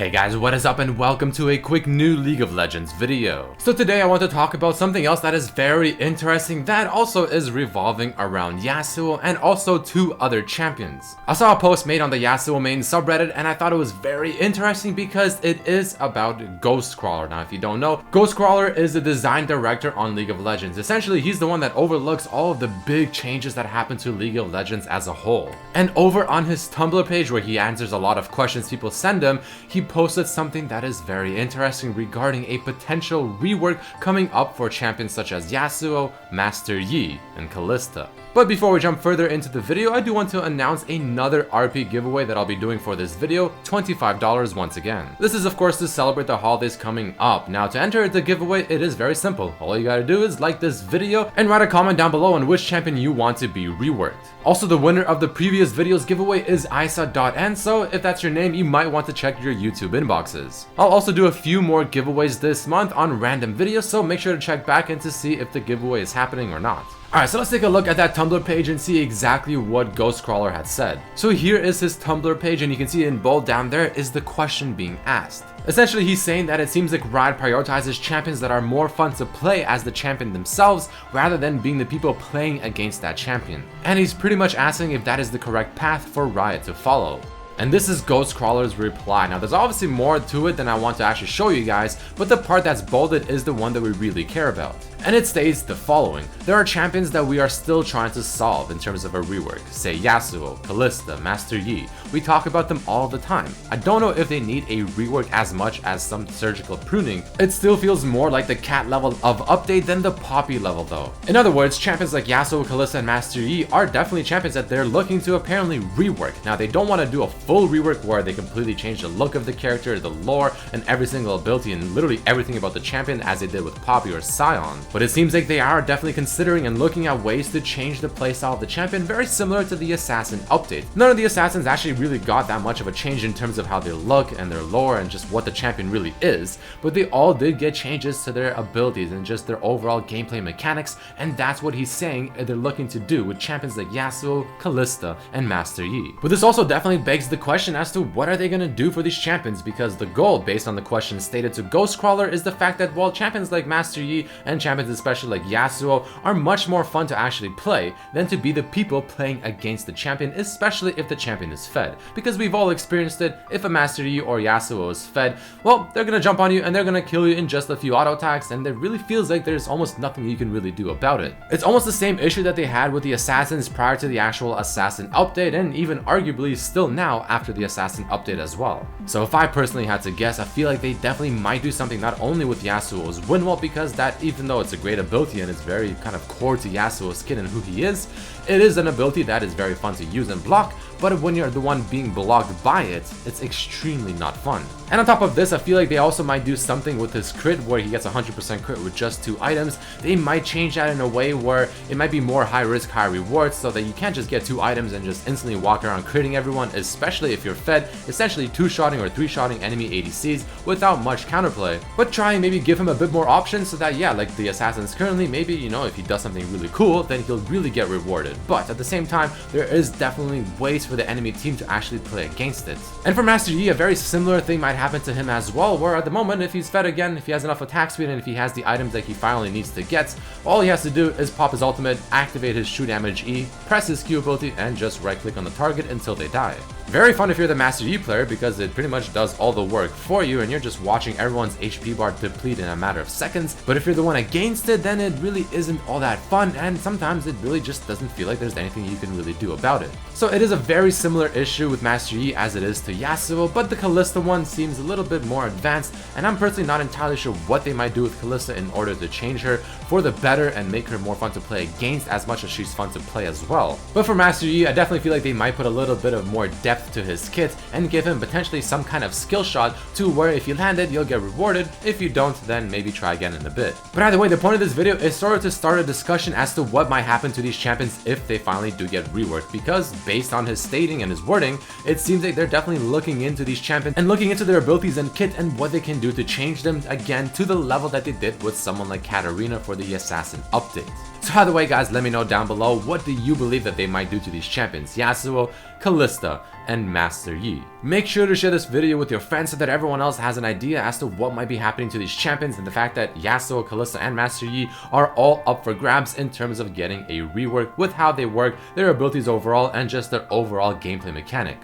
Hey guys, what is up and welcome to a quick new League of Legends video. So today I want to talk about something else that is very interesting that also is revolving around Yasuo and also two other champions. I saw a post made on the Yasuo main subreddit and I thought it was very interesting because it is about Ghostcrawler. Now if you don't know, Ghostcrawler is the design director on League of Legends. Essentially he's the one that overlooks all of the big changes that happen to League of Legends as a whole. And over on his Tumblr page where he answers a lot of questions people send him, he posted something that is very interesting regarding a potential rework coming up for champions such as Yasuo, Master Yi, and Kalista. But before we jump further into the video, I do want to announce another RP giveaway that I'll be doing for this video, $25 once again. This is of course to celebrate the holidays coming up. Now to enter the giveaway, it is very simple. All you gotta do is like this video and write a comment down below on which champion you want to be reworked. Also, the winner of the previous video's giveaway is Isa.N, so if that's your name, you might want to check your YouTube inboxes. I'll also do a few more giveaways this month on random videos, so make sure to check back in to see if the giveaway is happening or not. Alright, so let's take a look at that Tumblr page and see exactly what Ghostcrawler had said. So here is his Tumblr page and you can see in bold down there is the question being asked. Essentially he's saying that it seems like Riot prioritizes champions that are more fun to play as the champion themselves rather than being the people playing against that champion. And he's pretty much asking if that is the correct path for Riot to follow. And this is Ghostcrawler's reply. Now there's obviously more to it than I want to actually show you guys, but the part that's bolded is the one that we really care about. And it states the following: there are champions that we are still trying to solve in terms of a rework, say Yasuo, Kalista, Master Yi. We talk about them all the time. I don't know if they need a rework as much as some surgical pruning. It still feels more like the cat level of update than the Poppy level though. In other words, champions like Yasuo, Kalista, and Master Yi are definitely champions that they're looking to apparently rework. Now they don't want to do a full rework where they completely change the look of the character, the lore, and every single ability and literally everything about the champion as they did with Poppy or Sion. But it seems like they are definitely considering and looking at ways to change the playstyle of the champion, very similar to the Assassin update. None of the Assassins actually really got that much of a change in terms of how they look and their lore and just what the champion really is, but they all did get changes to their abilities and just their overall gameplay mechanics, and that's what he's saying they're looking to do with champions like Yasuo, Kalista, and Master Yi. But this also definitely begs the question as to what are they going to do for these champions, because the goal based on the question stated to Ghostcrawler is the fact that while champions like Master Yi and champions especially like Yasuo are much more fun to actually play than to be the people playing against the champion, especially if the champion is fed. Because we've all experienced it, if a Master Yi or Yasuo is fed, well, they're gonna jump on you and they're gonna kill you in just a few auto attacks, and it really feels like there's almost nothing you can really do about it. It's almost the same issue that they had with the Assassins prior to the actual Assassin update, and even arguably still now after the Assassin update as well. So if I personally had to guess, I feel like they definitely might do something not only with Yasuo's Windwall, because that, even though it's a great ability and it's very kind of core to Yasuo's skin and who he is, it is an ability that is very fun to use and block, but when you're the one being blocked by it, it's extremely not fun. And on top of this, I feel like they also might do something with his crit where he gets 100% crit with just 2 items. They might change that in a way where it might be more high risk, high reward, so that you can't just get 2 items and just instantly walk around critting everyone, especially if you're fed, essentially 2-shotting or 3-shotting enemy ADCs without much counterplay. But try and maybe give him a bit more options so that, yeah, like the Assassins currently, maybe, you know, if he does something really cool, then he'll really get rewarded. But at the same time, there is definitely ways for the enemy team to actually play against it. And for Master Yi, a very similar thing might happen to him as well, where at the moment, if he's fed again, if he has enough attack speed, and if he has the items that he finally needs to get, all he has to do is pop his ultimate, activate his true damage E, press his Q ability, and just right click on the target until they die. Very fun if you're the Master Yi player, because it pretty much does all the work for you and you're just watching everyone's HP bar deplete in a matter of seconds. But if you're the one against it, then it really isn't all that fun, and sometimes it really just doesn't feel like there's anything you can really do about it. So it is a very similar issue with Master Yi as it is to Yasuo, but the Kalista one seems a little bit more advanced, and I'm personally not entirely sure what they might do with Kalista in order to change her for the better and make her more fun to play against as much as she's fun to play as well. But for Master Yi, I definitely feel like they might put a little bit of more depth to his kit and give him potentially some kind of skill shot to where if you land it, you'll get rewarded. If you don't, then maybe try again in a bit. But either way, the point of this video is sort of to start a discussion as to what might happen to these champions if they finally do get reworked, because based on his stating and his wording, it seems like they're definitely looking into these champions and looking into their abilities and kit and what they can do to change them again to the level that they did with someone like Katarina for the Assassin update. So either way guys, let me know down below, what do you believe that they might do to these champions, Yasuo, Kalista, and Master Yi. Make sure to share this video with your friends so that everyone else has an idea as to what might be happening to these champions, and the fact that Yasuo, Kalista, and Master Yi are all up for grabs in terms of getting a rework with how they work, their abilities overall, and just their overall gameplay mechanic.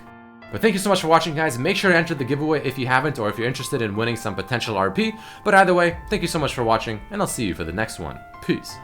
But thank you so much for watching guys. Make sure to enter the giveaway if you haven't, or if you're interested in winning some potential RP. But either way, thank you so much for watching, and I'll see you for the next one. Peace.